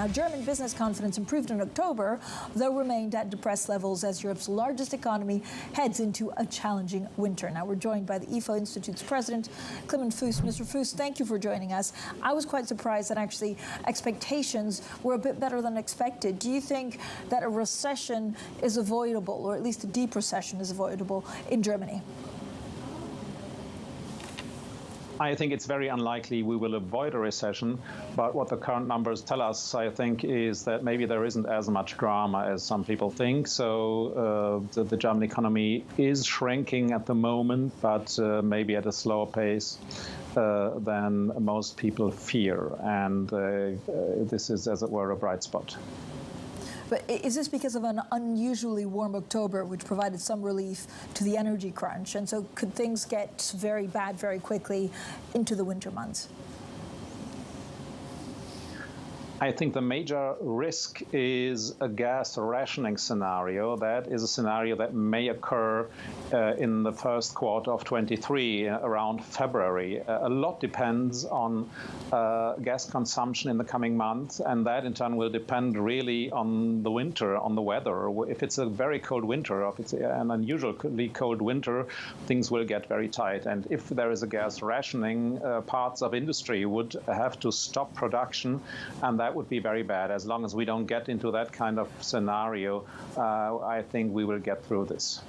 Now, German business confidence improved in October, though remained at depressed levels as Europe's largest economy heads into a challenging winter. Now, we're joined by the Ifo Institute's president, Clemens Fuest. Mr. Fuest, thank you for joining us. I was quite surprised that actually expectations were a bit better than expected. Do you think that a recession is avoidable, or at least a deep recession is avoidable in Germany? I think it's very unlikely we will avoid a recession, but what the current numbers tell us, I think, is that maybe there isn't as much drama as some people think. So the German economy is shrinking at the moment, but maybe at a slower pace than most people fear. And this is, as it were, a bright spot. But is this because of an unusually warm October, which provided some relief to the energy crunch? And so could things get very bad very quickly into the winter months? I think the major risk is a gas rationing scenario. That is a scenario that may occur in the first quarter of 23, around February. A lot depends on gas consumption in the coming months, and that in turn will depend really on the winter, on the weather. If it's a very cold winter, or if it's an unusually cold winter, things will get very tight. And if there is a gas rationing, parts of industry would have to stop production, and that would be very bad. As long as we don't get into that kind of scenario, I think we will get through this.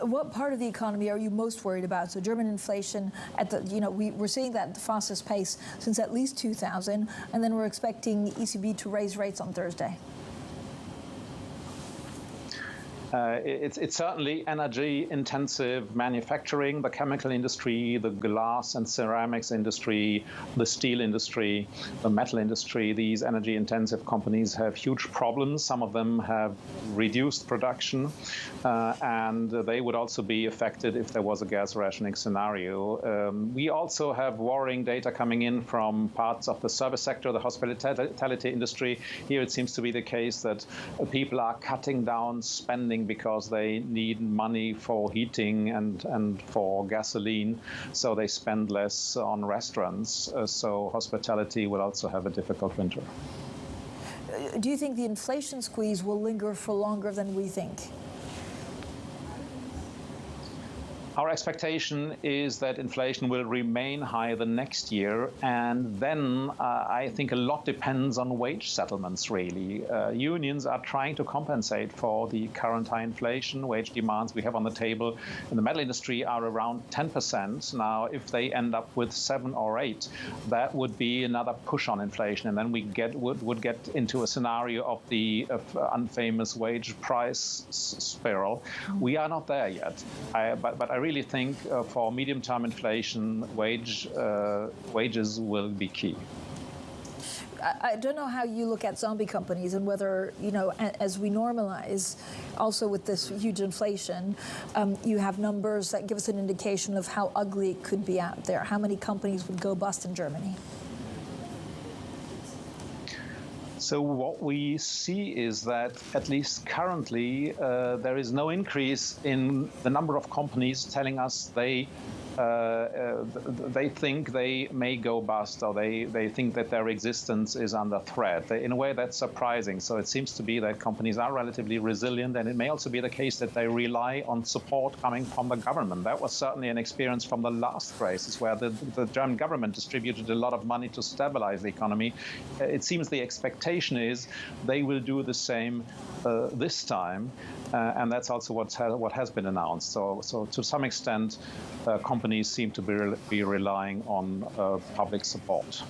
What part of the economy are you most worried about? So German inflation at the, we're seeing that at the fastest pace since at least 2000, and then we're expecting ECB to raise rates on Thursday. It's certainly energy-intensive manufacturing, the chemical industry, the glass and ceramics industry, the steel industry, the metal industry. These energy-intensive companies have huge problems. Some of them have reduced production, and they would also be affected if there was a gas rationing scenario. We also have worrying data coming in from parts of the service sector, the hospitality industry. Here it seems to be the case that people are cutting down spending because they need money for heating and for gasoline, so they spend less on restaurants. So hospitality will also have a difficult winter. Do you think the inflation squeeze will linger for longer than we think? Our expectation is that inflation will remain high the next year, and then I think a lot depends on wage settlements, really. Unions are trying to compensate for the current high inflation. Wage demands we have on the table in the metal industry are around 10%. Now, if they end up with 7 or 8, that would be another push on inflation, and then we would get into a scenario of the unfamous wage price spiral. We are not there yet, but I really think for medium-term inflation, wages will be key. I don't know how you look at zombie companies and whether, as we normalize, also with this huge inflation, you have numbers that give us an indication of how ugly it could be out there. How many companies would go bust in Germany? So what we see is that, at least currently, there is no increase in the number of companies telling us they think they may go bust, or they think that their existence is under threat. In a way, that's surprising. So it seems to be that companies are relatively resilient, and it may also be the case that they rely on support coming from the government. That was certainly an experience from the last crisis, where the German government distributed a lot of money to stabilize the economy. It seems the expectation is they will do the same this time, and that's also what has been announced. So to some extent, companies seem to be relying on public support.